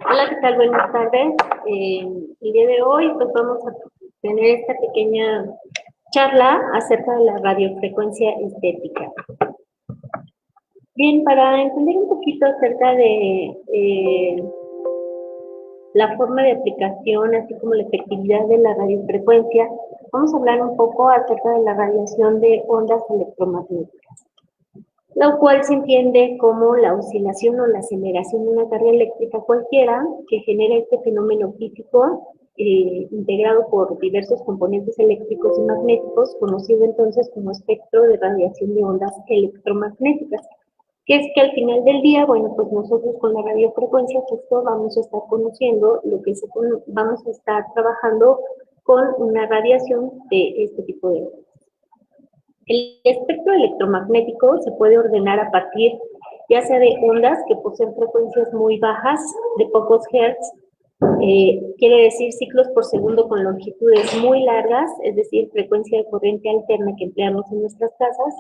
Hola, ¿qué tal? Buenas tardes. El día de hoy pues vamos a tener esta pequeña charla acerca de la radiofrecuencia estética. Bien, para entender un poquito acerca de la forma de aplicación, así como la efectividad de la radiofrecuencia, vamos a hablar un poco acerca de la radiación de ondas electromagnéticas, lo cual se entiende como la oscilación o la aceleración de una carga eléctrica cualquiera que genera este fenómeno físico integrado por diversos componentes eléctricos y magnéticos, conocido entonces como espectro de radiación de ondas electromagnéticas, que es que al final del día, bueno, pues nosotros con la radiofrecuencia justo vamos a estar conociendo lo que vamos a estar trabajando con una radiación de este tipo de ondas. El espectro electromagnético se puede ordenar a partir ya sea de ondas que poseen frecuencias muy bajas, de pocos hertz, quiere decir ciclos por segundo con longitudes muy largas, es decir, frecuencia de corriente alterna que empleamos en nuestras casas,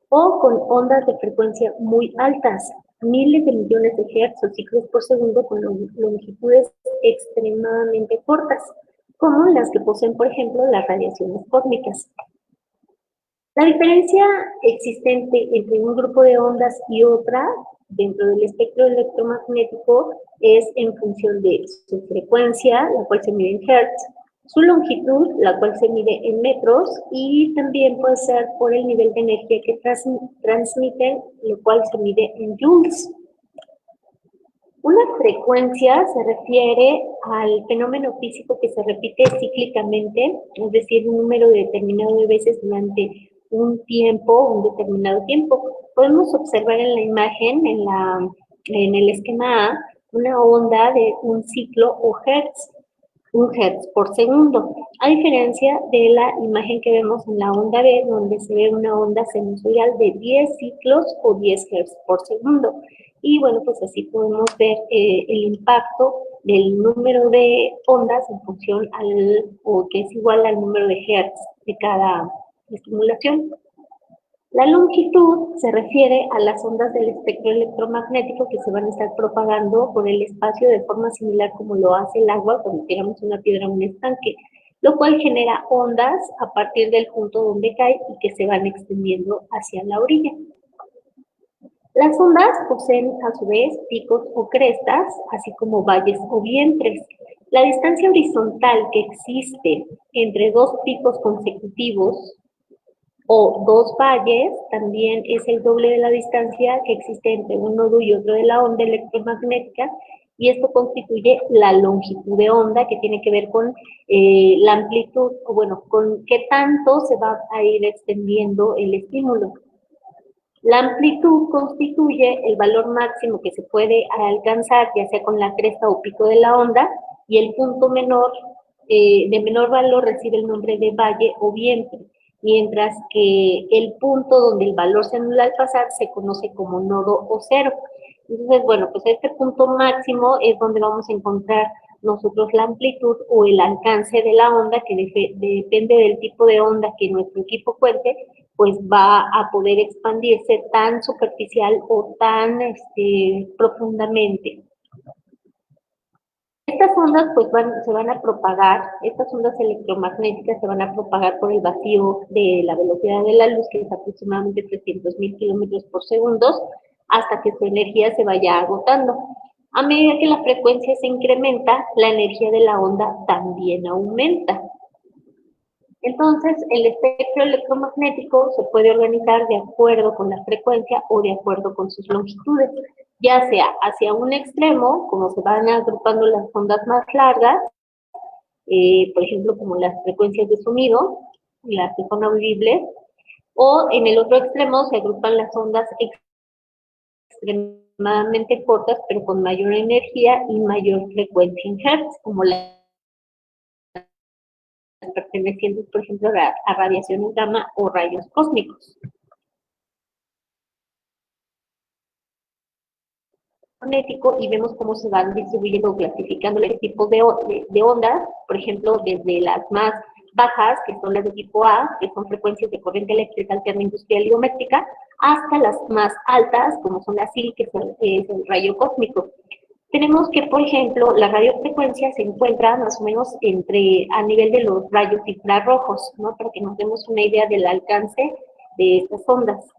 o con ondas de frecuencia muy altas, miles de millones de hertz o ciclos por segundo con longitudes extremadamente cortas, como las que poseen, por ejemplo, las radiaciones cósmicas. La diferencia existente entre un grupo de ondas y otra dentro del espectro electromagnético es en función de su frecuencia, la cual se mide en hertz, su longitud, la cual se mide en metros, y también puede ser por el nivel de energía que transmiten, lo cual se mide en joules. Una frecuencia se refiere al fenómeno físico que se repite cíclicamente, es decir, un número determinado de veces durante un tiempo, un determinado tiempo. Podemos observar en la imagen, en el esquema A, una onda de un ciclo o hertz, un hertz por segundo, a diferencia de la imagen que vemos en la onda B, donde se ve una onda sinusoidal de 10 ciclos o 10 hertz por segundo. Y bueno, pues así podemos ver el impacto del número de ondas en función o que es igual al número de hertz de cada estimulación. La longitud se refiere a las ondas del espectro electromagnético que se van a estar propagando por el espacio de forma similar como lo hace el agua cuando tiramos una piedra a un estanque, lo cual genera ondas a partir del punto donde cae y que se van extendiendo hacia la orilla. Las ondas poseen a su vez picos o crestas, así como valles o vientres. La distancia horizontal que existe entre dos picos consecutivos o dos valles también es el doble de la distancia que existe entre un nodo y otro de la onda electromagnética, y esto constituye la longitud de onda, que tiene que ver con la amplitud, o bueno, con qué tanto se va a ir extendiendo el estímulo. La amplitud constituye el valor máximo que se puede alcanzar, ya sea con la cresta o pico de la onda, y el punto menor, de menor valor recibe el nombre de valle o vientre, mientras que el punto donde el valor se anula al pasar se conoce como nodo o cero. Entonces, bueno, pues este punto máximo es donde vamos a encontrar nosotros la amplitud o el alcance de la onda, que depende del tipo de onda que nuestro equipo cuente, pues va a poder expandirse tan superficial o tan profundamente. Estas ondas pues se van a propagar, estas ondas electromagnéticas se van a propagar por el vacío de la velocidad de la luz, que es aproximadamente 300.000 kilómetros por segundo, hasta que su energía se vaya agotando. A medida que la frecuencia se incrementa, la energía de la onda también aumenta. Entonces, el espectro electromagnético se puede organizar de acuerdo con la frecuencia o de acuerdo con sus longitudes, ya sea hacia un extremo, como se van agrupando las ondas más largas, por ejemplo, como las frecuencias de sonido, las que son audibles, o en el otro extremo se agrupan las ondas extremadamente cortas, pero con mayor energía y mayor frecuencia en hertz, como las pertenecientes, por ejemplo, a radiaciones gamma o rayos cósmicos. Magnético, y vemos cómo se van distribuyendo o clasificando el tipo de ondas, por ejemplo, desde las más bajas, que son las de tipo A, que son frecuencias de corriente eléctrica alterna industrial y doméstica, hasta las más altas, como son las SIL, que es el rayo cósmico. Tenemos que, por ejemplo, la radiofrecuencia se encuentra más o menos a nivel de los rayos infrarrojos, ¿no? Para que nos demos una idea del alcance de estas ondas.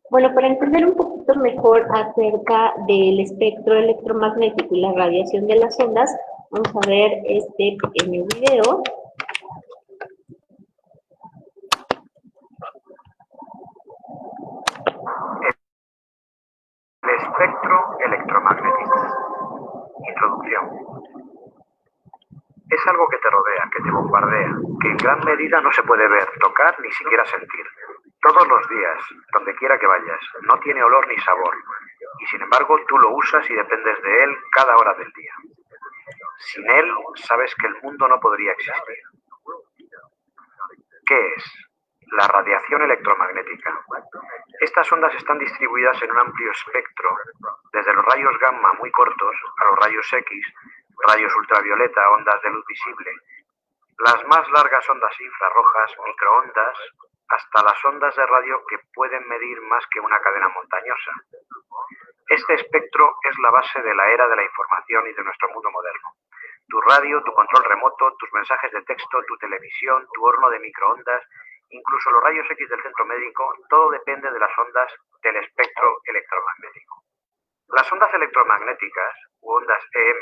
Bueno, para entender un poquito mejor acerca del espectro electromagnético y la radiación de las ondas, vamos a ver este pequeño video. El espectro electromagnético. Introducción. Es algo que te rodea, que te bombardea, que en gran medida no se puede ver, tocar ni siquiera sentir. Todos los días, donde quiera que vayas, no tiene olor ni sabor. Y sin embargo, tú lo usas y dependes de él cada hora del día. Sin él, sabes que el mundo no podría existir. ¿Qué es? La radiación electromagnética. Estas ondas están distribuidas en un amplio espectro, desde los rayos gamma muy cortos a los rayos X, rayos ultravioleta, ondas de luz visible, las más largas ondas infrarrojas, microondas, hasta las ondas de radio que pueden medir más que una cadena montañosa. Este espectro es la base de la era de la información y de nuestro mundo moderno. Tu radio, tu control remoto, tus mensajes de texto, tu televisión, tu horno de microondas, incluso los rayos X del centro médico, todo depende de las ondas del espectro electromagnético. Las ondas electromagnéticas, u ondas EM,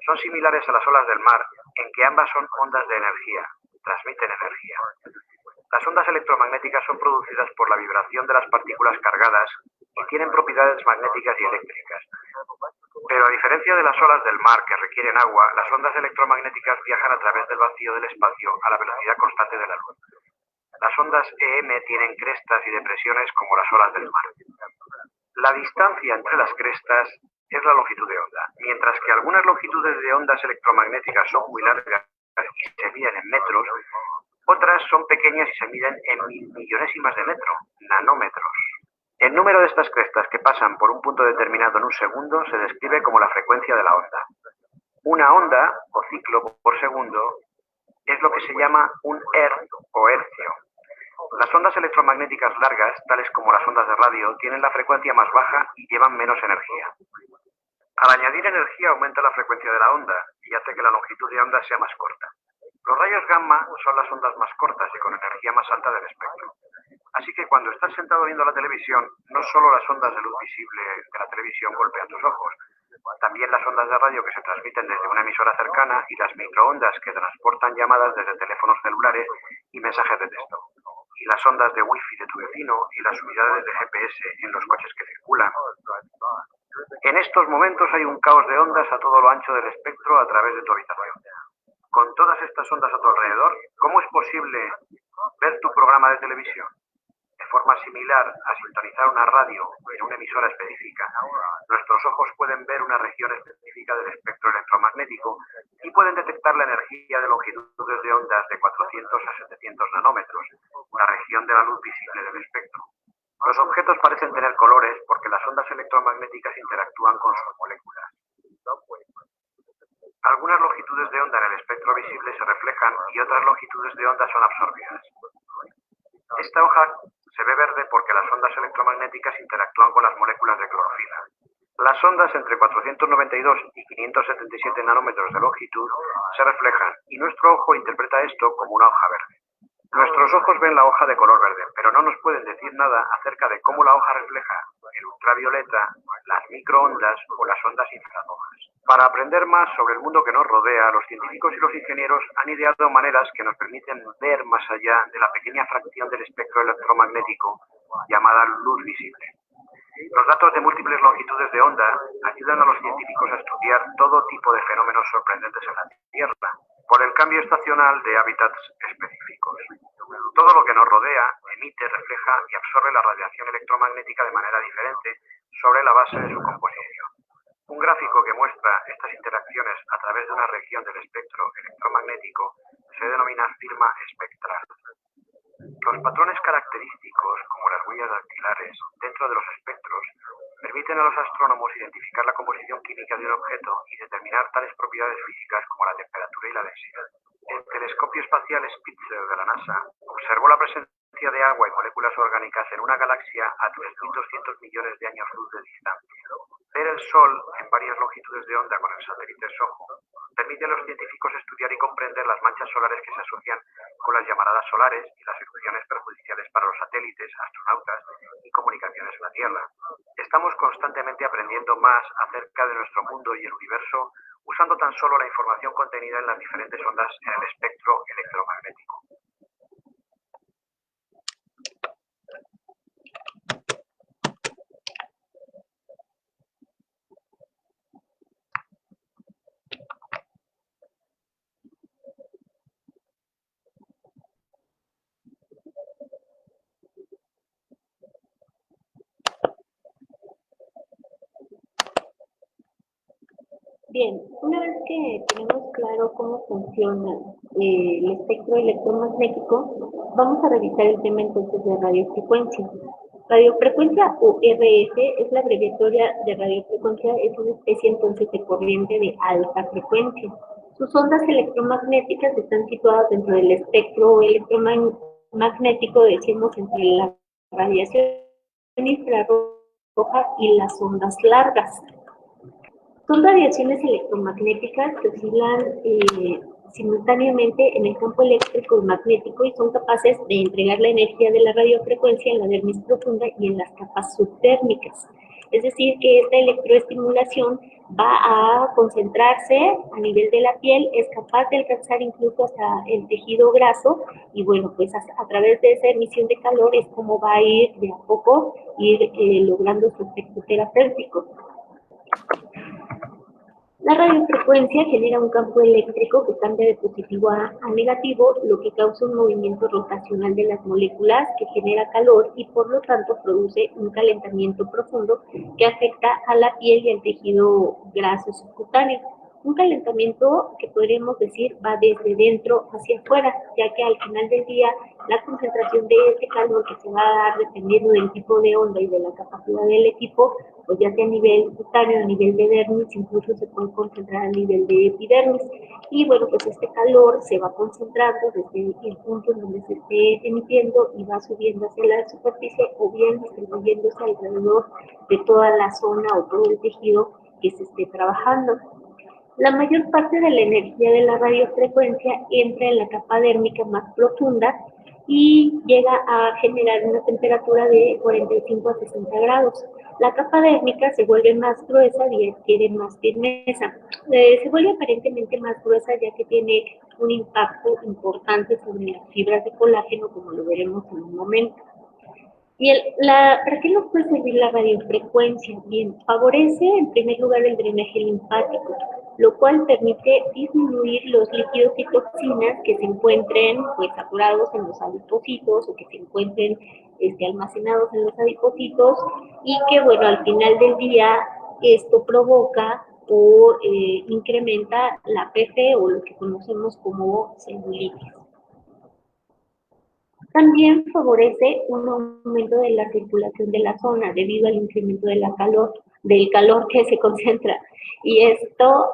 son similares a las olas del mar, en que ambas son ondas de energía, transmiten energía. Las ondas electromagnéticas son producidas por la vibración de las partículas cargadas y tienen propiedades magnéticas y eléctricas. Pero a diferencia de las olas del mar que requieren agua, las ondas electromagnéticas viajan a través del vacío del espacio a la velocidad constante de la luz. Las ondas EM tienen crestas y depresiones como las olas del mar. La distancia entre las crestas es la longitud de onda, mientras que algunas longitudes de ondas electromagnéticas son muy largas y se miden en metros, otras son pequeñas y se miden en millonésimas de metro, nanómetros. El número de estas crestas que pasan por un punto determinado en un segundo se describe como la frecuencia de la onda. Una onda, o ciclo por segundo, es lo que se llama un hertz o hercio. Las ondas electromagnéticas largas, tales como las ondas de radio, tienen la frecuencia más baja y llevan menos energía. Al añadir energía aumenta la frecuencia de la onda y hace que la longitud de onda sea más corta. Los rayos gamma son las ondas más cortas y con energía más alta del espectro. Así que cuando estás sentado viendo la televisión, no solo las ondas de luz visible de la televisión golpean tus ojos, también las ondas de radio que se transmiten desde una emisora cercana y las microondas que transportan llamadas desde teléfonos celulares y mensajes de texto. Y las ondas de wifi de tu vecino y las unidades de GPS en los coches que circulan. En estos momentos hay un caos de ondas a todo lo ancho del espectro a través de tu habitación. Con todas estas ondas a tu alrededor, ¿cómo es posible ver tu programa de televisión? De forma similar a sintonizar una radio en una emisora específica, nuestros ojos pueden ver una región específica del espectro electromagnético y pueden detectar la energía de longitudes de ondas de 400 a 700 nanómetros, la región de la luz visible del espectro. Los objetos parecen tener colores porque las ondas electromagnéticas interactúan con sus moléculas. Algunas longitudes de onda en el espectro visible se reflejan y otras longitudes de onda son absorbidas. Esta hoja se ve verde porque las ondas electromagnéticas interactúan con las moléculas de clorofila. Las ondas entre 492 y 577 nanómetros de longitud se reflejan y nuestro ojo interpreta esto como una hoja verde. Nuestros ojos ven la hoja de color verde, pero no nos pueden decir nada acerca de cómo la hoja refleja el ultravioleta, las microondas o las ondas infrarrojas. Para aprender más sobre el mundo que nos rodea, los científicos y los ingenieros han ideado maneras que nos permiten ver más allá de la pequeña fracción del espectro electromagnético llamada luz visible. Los datos de múltiples longitudes de onda ayudan a los científicos a estudiar todo tipo de fenómenos sorprendentes en la Tierra, por el cambio estacional de hábitats específicos. Todo lo que nos rodea emite, refleja y absorbe la radiación electromagnética de manera diferente sobre la base de su composición. Un gráfico que muestra estas interacciones a través de una región del espectro electromagnético se denomina firma espectral. Los patrones característicos, como las huellas dactilares, dentro de los espectros, permiten a los astrónomos identificar la composición química de un objeto y determinar tales propiedades físicas como la temperatura y la densidad. El telescopio espacial Spitzer de la NASA observó la presencia de agua y moléculas orgánicas en una galaxia a 3.200 millones de años luz de distancia. Ver el Sol en varias longitudes de onda con el satélite SOHO permite a los científicos estudiar y comprender las manchas solares que se asocian con las llamaradas solares y las erupciones perjudiciales para los satélites, astronautas y comunicaciones en la Tierra. Estamos constantemente aprendiendo más acerca de nuestro mundo y el universo usando tan solo la información contenida en las diferentes ondas en el espectro electromagnético. Bien, una vez que tenemos claro cómo funciona el espectro electromagnético, vamos a revisar el tema entonces de radiofrecuencia. Radiofrecuencia o RF es la abreviatura de radiofrecuencia, es una especie entonces de corriente de alta frecuencia. Sus ondas electromagnéticas están situadas dentro del espectro electromagnético, decimos entre la radiación infrarroja y las ondas largas. Son radiaciones electromagnéticas que oscilan simultáneamente en el campo eléctrico y magnético y son capaces de entregar la energía de la radiofrecuencia en la dermis profunda y en las capas subtérmicas. Es decir, que esta electroestimulación va a concentrarse a nivel de la piel, es capaz de alcanzar incluso hasta el tejido graso y bueno, pues a través de esa emisión de calor es como va a ir de a poco logrando su efecto terapéutico. La radiofrecuencia genera un campo eléctrico que cambia de positivo a negativo, lo que causa un movimiento rotacional de las moléculas que genera calor y por lo tanto produce un calentamiento profundo que afecta a la piel y al tejido graso subcutáneo. Un calentamiento que podríamos decir va desde dentro hacia afuera, ya que al final del día la concentración de este calor que se va a dar dependiendo del tipo de onda y de la capacidad del equipo, pues ya sea a nivel cutáneo, a nivel de dermis, incluso se puede concentrar a nivel de epidermis. Y bueno, pues este calor se va concentrando desde el punto en donde se esté emitiendo y va subiendo hacia la superficie o bien distribuyéndose alrededor de toda la zona o todo el tejido que se esté trabajando. La mayor parte de la energía de la radiofrecuencia entra en la capa dérmica más profunda y llega a generar una temperatura de 45 a 60 grados. La capa dérmica se vuelve más gruesa y adquiere más firmeza. Se vuelve aparentemente más gruesa ya que tiene un impacto importante sobre las fibras de colágeno, como lo veremos en un momento. Y ¿para qué nos puede servir la radiofrecuencia? Bien, favorece en primer lugar el drenaje linfático, lo cual permite disminuir los líquidos y toxinas que se encuentren pues saturados en los adipocitos o que se encuentren almacenados en los adipocitos y que bueno, al final del día esto provoca o incrementa la PP o lo que conocemos como celulitis. También favorece un aumento de la circulación de la zona debido al incremento del calor que se concentra. Y esto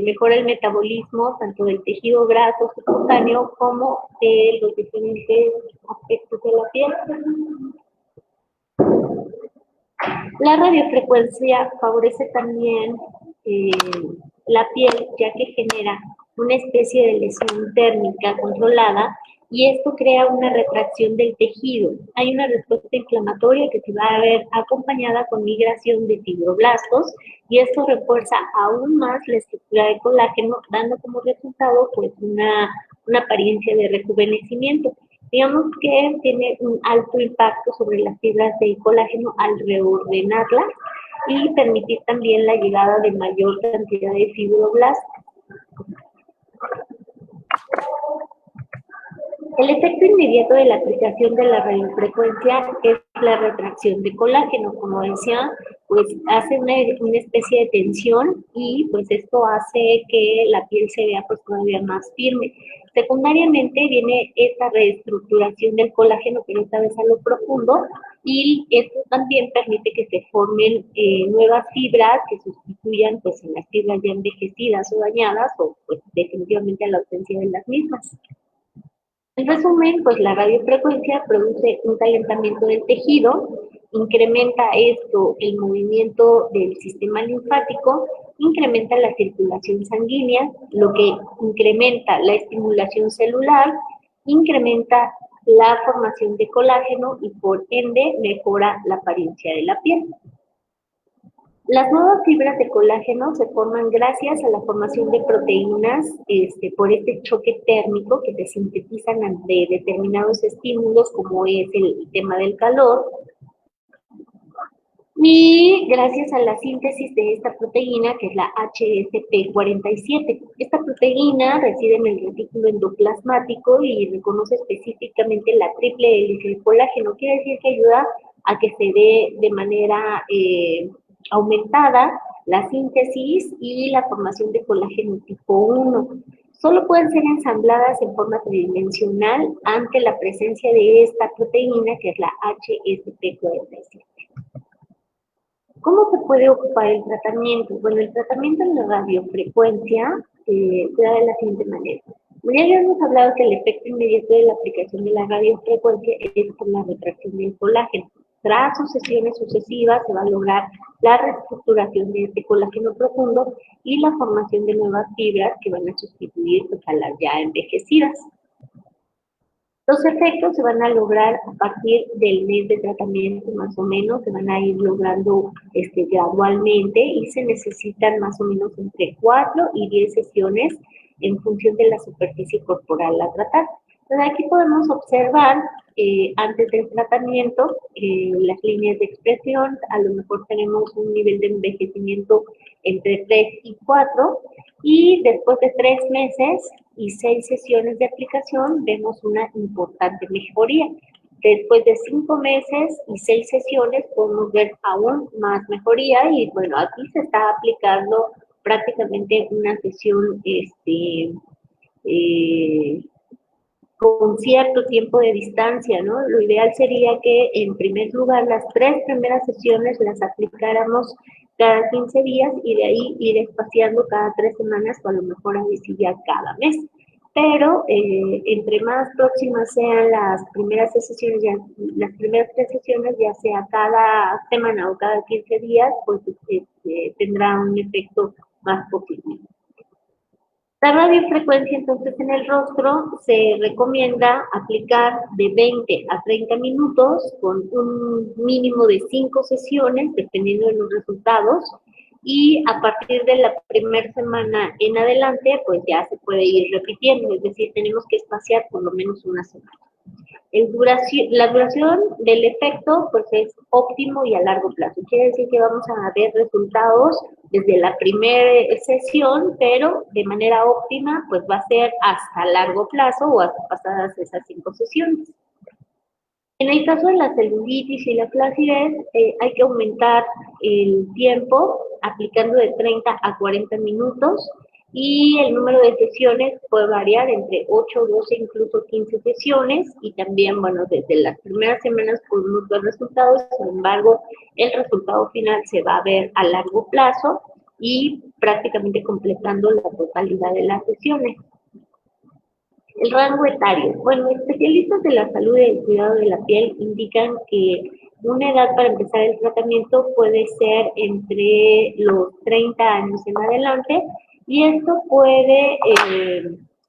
mejora el metabolismo tanto del tejido graso subcutáneo como de los diferentes aspectos de la piel. La radiofrecuencia favorece también la piel ya que genera una especie de lesión térmica controlada y esto crea una retracción del tejido. Hay una respuesta inflamatoria que se va a ver acompañada con migración de fibroblastos y esto refuerza aún más la estructura de colágeno, dando como resultado pues una apariencia de rejuvenecimiento. Digamos que tiene un alto impacto sobre las fibras de colágeno al reordenarlas y permitir también la llegada de mayor cantidad de fibroblastos. El efecto inmediato de la aplicación de la radiofrecuencia es la retracción de colágeno. Como decía, pues hace una especie de tensión y pues esto hace que la piel se vea pues todavía más firme. Secundariamente viene esta reestructuración del colágeno, pero esta vez a lo profundo, y esto también permite que se formen nuevas fibras que sustituyan pues en las fibras ya envejecidas o dañadas o pues definitivamente a la ausencia de las mismas. En resumen, pues la radiofrecuencia produce un calentamiento del tejido Incrementa esto el movimiento del sistema linfático, incrementa la circulación sanguínea, lo que incrementa la estimulación celular, incrementa la formación de colágeno y por ende mejora la apariencia de la piel. Las nuevas fibras de colágeno se forman gracias a la formación de proteínas por este choque térmico que se sintetizan ante determinados estímulos como es el tema del calor, y gracias a la síntesis de esta proteína, que es la HSP47. Esta proteína reside en el retículo endoplasmático y reconoce específicamente la triple hélice del colágeno. Quiere decir que ayuda a que se dé de manera aumentada la síntesis y la formación de colágeno tipo 1. Solo pueden ser ensambladas en forma tridimensional ante la presencia de esta proteína, que es la HSP47. ¿Cómo se puede ocupar el tratamiento? Bueno, el tratamiento en la radiofrecuencia se da de la siguiente manera. Ya habíamos hablado que el efecto inmediato de la aplicación de la radiofrecuencia es por la retracción del colágeno. Tras sesiones sucesivas se va a lograr la reestructuración de este colágeno profundo y la formación de nuevas fibras que van a sustituir a las ya envejecidas. Los efectos se van a lograr a partir del mes de tratamiento, más o menos, se van a ir logrando gradualmente y se necesitan más o menos entre 4 y 10 sesiones en función de la superficie corporal a tratar. Entonces aquí podemos observar antes del tratamiento las líneas de expresión, a lo mejor tenemos un nivel de envejecimiento entre 3 y 4 y después de 3 meses y 6 sesiones de aplicación vemos una importante mejoría. Después de 5 meses y 6 sesiones podemos ver aún más mejoría y bueno, aquí se está aplicando prácticamente una sesión con cierto tiempo de distancia, ¿no? Lo ideal sería que en primer lugar las 3 primeras sesiones las aplicáramos cada 15 días y de ahí ir espaciando cada 3 semanas o a lo mejor ahí sí ya cada mes. Pero entre más próximas sean las primeras 3 sesiones, ya sea cada semana o cada 15 días, pues tendrá un efecto más positivo. La radiofrecuencia, entonces, en el rostro se recomienda aplicar de 20 a 30 minutos con un mínimo de 5 sesiones, dependiendo de los resultados, y a partir de la primera semana en adelante, pues ya se puede ir repitiendo, es decir, tenemos que espaciar por lo menos una semana. La duración del efecto pues es óptimo y a largo plazo. Quiere decir que vamos a ver resultados desde la primera sesión, pero de manera óptima pues va a ser hasta largo plazo o hasta pasadas esas 5 sesiones. En el caso de la celulitis y la flacidez, hay que aumentar el tiempo aplicando de 30 a 40 minutos y el número de sesiones puede variar entre 8, 12, incluso 15 sesiones y también, bueno, desde las primeras semanas podemos ver resultados, sin embargo, el resultado final se va a ver a largo plazo y prácticamente completando la totalidad de las sesiones. El rango etario. Bueno, especialistas de la salud y el cuidado de la piel indican que una edad para empezar el tratamiento puede ser entre los 30 años en adelante y esto puede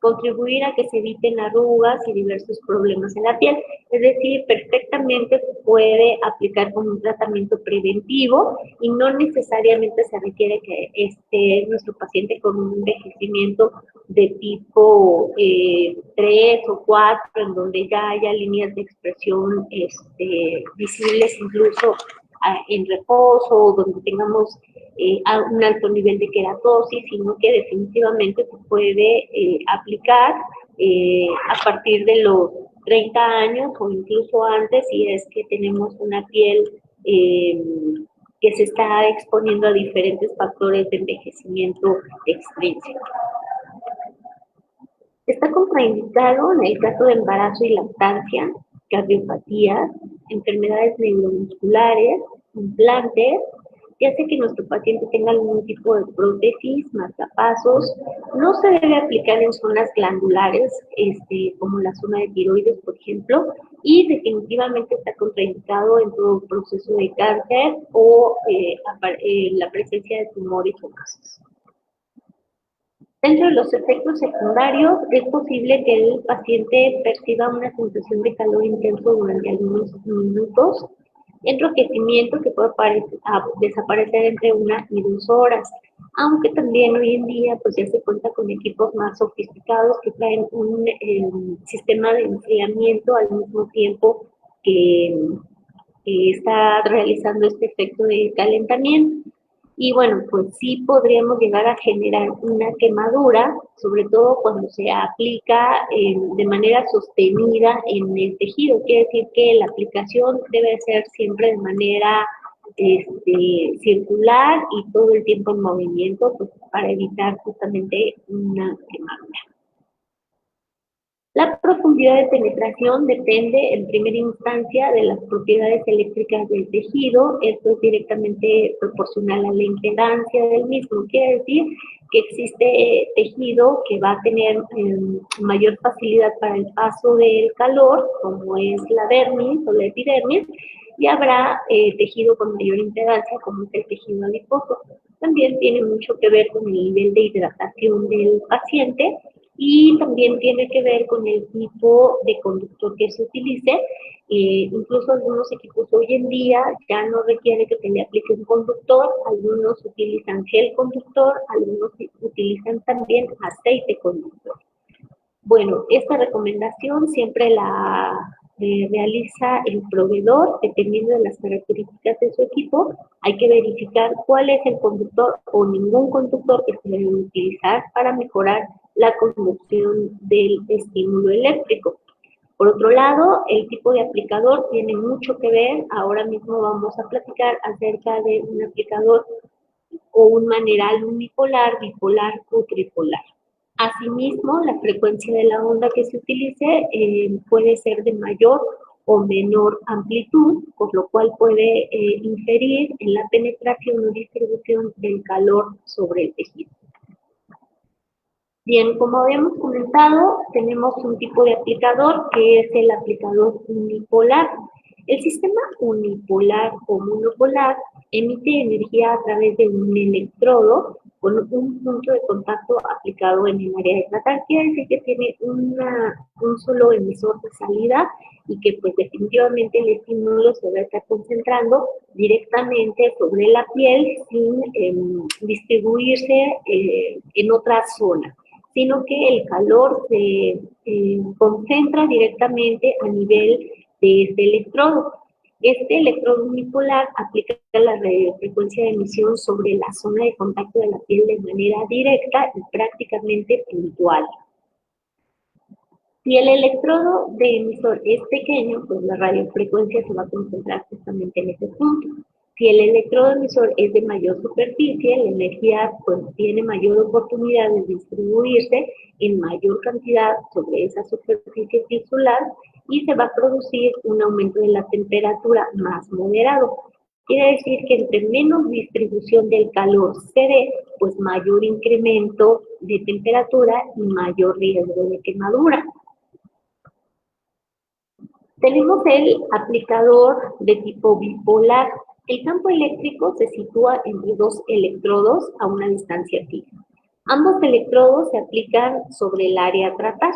contribuir a que se eviten arrugas y diversos problemas en la piel. Es decir, perfectamente se puede aplicar como un tratamiento preventivo y no necesariamente se requiere que esté nuestro paciente con un envejecimiento de tipo 3 o 4, en donde ya haya líneas de expresión visibles incluso en reposo, donde tengamos un alto nivel de queratosis, sino que definitivamente se puede aplicar a partir de los 30 años o incluso antes si es que tenemos una piel que se está exponiendo a diferentes factores de envejecimiento extrínseco. Está contraindicado en el caso de embarazo y lactancia, cardiopatías, enfermedades neuromusculares, implantes, ya sea que nuestro paciente tenga algún tipo de prótesis, marcapasos. No se debe aplicar en zonas glandulares, como la zona de tiroides, por ejemplo, y definitivamente está contraindicado en todo proceso de cáncer o la presencia de tumores o masas. Dentro de los efectos secundarios, es posible que el paciente perciba una sensación de calor intenso durante algunos minutos, enrojecimiento que puede desaparecer entre 1 y 2 horas, aunque también hoy en día pues ya se cuenta con equipos más sofisticados que traen un sistema de enfriamiento al mismo tiempo que está realizando este efecto de calentamiento. Y bueno, pues sí podríamos llegar a generar una quemadura, sobre todo cuando se aplica de manera sostenida en el tejido. Quiere decir que la aplicación debe ser siempre de manera circular y todo el tiempo en movimiento, pues, para evitar justamente una quemadura. La profundidad de penetración depende en primera instancia de las propiedades eléctricas del tejido. Esto es directamente proporcional a la impedancia del mismo. Quiere decir que existe tejido que va a tener mayor facilidad para el paso del calor, como es la dermis o la epidermis, y habrá tejido con mayor impedancia, como es el tejido adiposo. También tiene mucho que ver con el nivel de hidratación del paciente, y también tiene que ver con el tipo de conductor que se utilice. Incluso algunos equipos hoy en día ya no requiere que se le aplique un conductor, algunos utilizan gel conductor, algunos utilizan también aceite conductor. Bueno, esta recomendación siempre la realiza el proveedor, dependiendo de las características de su equipo. Hay que verificar cuál es el conductor o ningún conductor que se debe utilizar para mejorar la conducción del estímulo eléctrico. Por otro lado, el tipo de aplicador tiene mucho que ver. Ahora mismo vamos a platicar acerca de un aplicador o un maneral unipolar, bipolar o tripolar. Asimismo, la frecuencia de la onda que se utilice puede ser de mayor o menor amplitud, por lo cual puede inferir en la penetración o distribución del calor sobre el tejido. Bien, como habíamos comentado, tenemos un tipo de aplicador que es el aplicador unipolar. El sistema unipolar o monopolar emite energía a través de un electrodo con un punto de contacto aplicado en el área de tratar. Quiere decir que tiene un solo emisor de salida y que pues definitivamente el estímulo se va a estar concentrando directamente sobre la piel sin distribuirse en otra zona, sino que el calor se concentra directamente a nivel de este electrodo. Este electrodo unipolar aplica la frecuencia de emisión sobre la zona de contacto de la piel de manera directa y prácticamente puntual. Si el electrodo de emisor es pequeño, pues la radiofrecuencia se va a concentrar justamente en ese punto. Si el electrodo emisor es de mayor superficie, la energía pues tiene mayor oportunidad de distribuirse en mayor cantidad sobre esa superficie tisular y se va a producir un aumento de la temperatura más moderado. Quiere decir que entre menos distribución del calor se dé, pues mayor incremento de temperatura y mayor riesgo de quemadura. Tenemos el aplicador de tipo bipolar. El campo eléctrico se sitúa entre dos electrodos a una distancia fija. Ambos electrodos se aplican sobre el área a tratar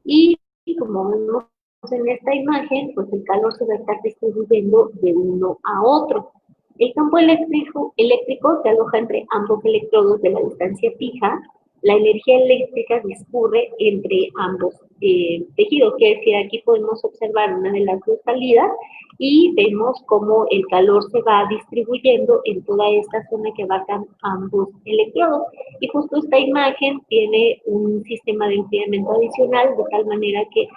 y como vemos en esta imagen, pues el calor se va a estar distribuyendo de uno a otro. El campo eléctrico se aloja entre ambos electrodos de la distancia fija. La energía eléctrica discurre entre ambos tejidos. Quiere decir, aquí podemos observar una de las dos salidas y vemos cómo el calor se va distribuyendo en toda esta zona que abarcan ambos electrodos. Y justo esta imagen tiene un sistema de enfriamiento adicional, de tal manera que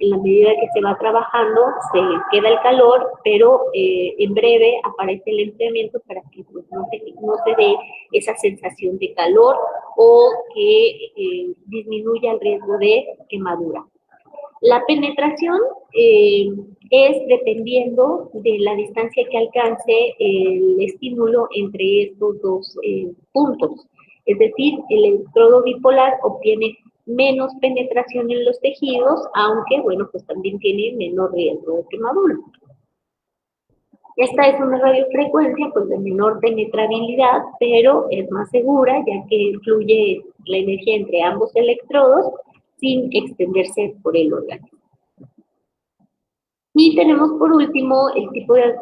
en la medida que se va trabajando, se queda el calor, pero en breve aparece el enfriamiento para que pues, no se dé esa sensación de calor o que disminuya el riesgo de quemadura. La penetración es dependiendo de la distancia que alcance el estímulo entre estos dos puntos. Es decir, el electrodo bipolar obtiene menos penetración en los tejidos, aunque, bueno, pues también tiene menor riesgo de quemadura. Esta es una radiofrecuencia pues de menor penetrabilidad, pero es más segura ya que fluye la energía entre ambos electrodos sin extenderse por el órgano. Y tenemos por último el tipo de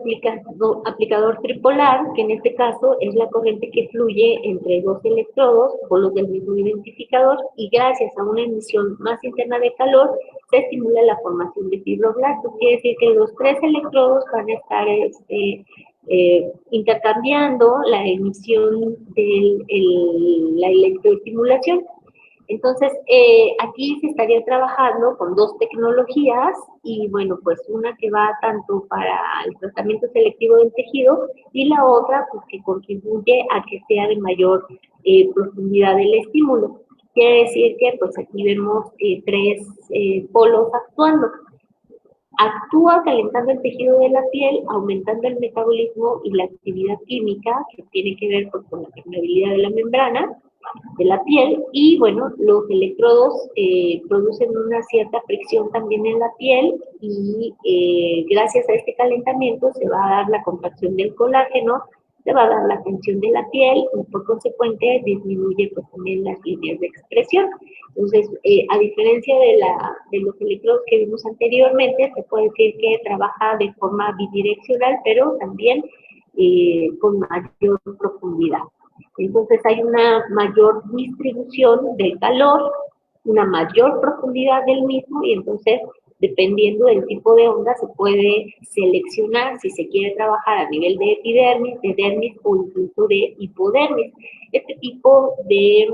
aplicador tripolar, que en este caso es la corriente que fluye entre dos electrodos, polos del mismo identificador, y gracias a una emisión más interna de calor se estimula la formación de fibroblastos. Quiere decir que los tres electrodos van a estar intercambiando la emisión de la electroestimulación. Entonces, aquí se estaría trabajando con dos tecnologías y, bueno, pues una que va tanto para el tratamiento selectivo del tejido y la otra, pues que contribuye a que sea de mayor profundidad el estímulo. Quiere decir que, pues aquí vemos tres polos actuando. Actúa calentando el tejido de la piel, aumentando el metabolismo y la actividad química que tiene que ver con la permeabilidad de la membrana de la piel y bueno, los electrodos producen una cierta fricción también en la piel y gracias a este calentamiento se va a dar la contracción del colágeno, se va a dar la tensión de la piel y por consecuente disminuye pues también las líneas de expresión. Entonces, a diferencia de los electrodos que vimos anteriormente, se puede decir que trabaja de forma bidireccional, pero también con mayor profundidad. Entonces hay una mayor distribución del calor, una mayor profundidad del mismo y entonces dependiendo del tipo de onda se puede seleccionar si se quiere trabajar a nivel de epidermis, de dermis o incluso de hipodermis. Este tipo de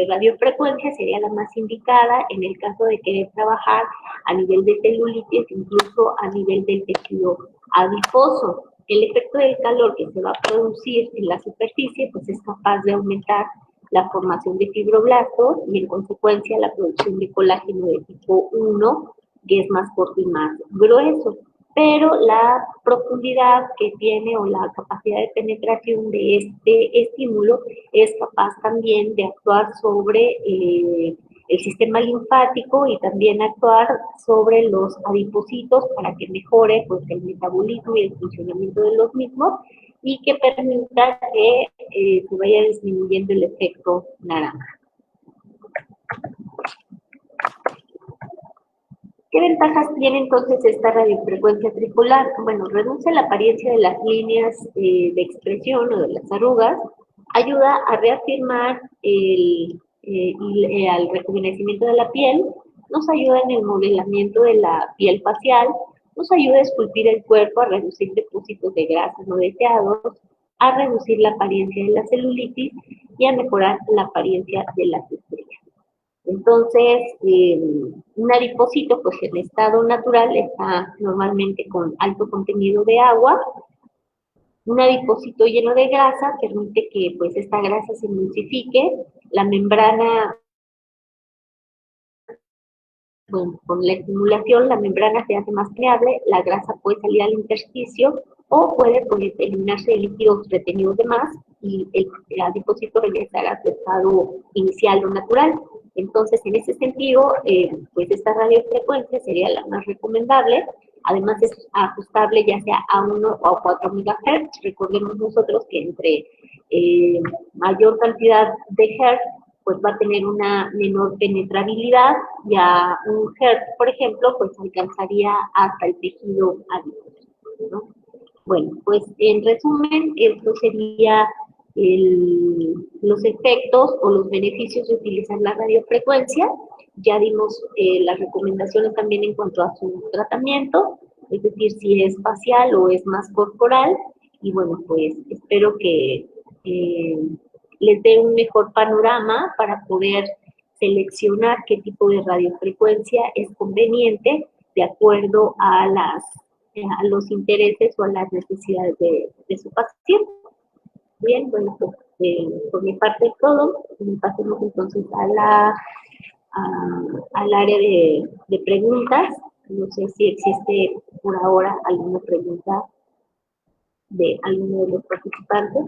radiofrecuencia sería la más indicada en el caso de querer trabajar a nivel de celulitis, incluso a nivel del tejido adiposo. El efecto del calor que se va a producir en la superficie pues es capaz de aumentar la formación de fibroblastos y en consecuencia la producción de colágeno de tipo 1, que es más corto y más grueso. Pero la profundidad que tiene o la capacidad de penetración de este estímulo es capaz también de actuar sobre el sistema linfático y también actuar sobre los adipocitos para que mejore pues, el metabolismo y el funcionamiento de los mismos y que permita que se vaya disminuyendo el efecto naranja. ¿Qué ventajas tiene entonces esta radiofrecuencia tripolar? Bueno, reduce la apariencia de las líneas de expresión o de las arrugas, ayuda a reafirmar al rejuvenecimiento de la piel, nos ayuda en el modelamiento de la piel facial, nos ayuda a esculpir el cuerpo, a reducir depósitos de grasas no deseados, a reducir la apariencia de la celulitis y a mejorar la apariencia de las estrellas. Entonces, un adipocito, pues en estado natural está normalmente con alto contenido de agua. Un adipocito lleno de grasa permite que pues esta grasa se emulsifique, la membrana, bueno, con la estimulación la membrana se hace más permeable, la grasa puede salir al intersticio o puede pues, eliminarse de líquidos retenidos de más y el adipocito regresará a su estado inicial o natural. Entonces, en ese sentido, pues esta radiofrecuencia sería la más recomendable. Además, es ajustable ya sea a 1 o a 4 MHz. Recordemos nosotros que entre mayor cantidad de hertz, pues va a tener una menor penetrabilidad y a 1 hertz, por ejemplo, pues alcanzaría hasta el tejido adiposo, ¿no? Bueno, pues en resumen, esto sería los efectos o los beneficios de utilizar la radiofrecuencia. Ya dimos las recomendaciones también en cuanto a su tratamiento, es decir, si es facial o es más corporal. Y bueno, pues espero que les dé un mejor panorama para poder seleccionar qué tipo de radiofrecuencia es conveniente de acuerdo a los intereses o a las necesidades de su paciente. Bien, bueno, pues por mi parte es todo. Pasemos entonces a la al área de preguntas. No sé si existe por ahora alguna pregunta de alguno de los participantes.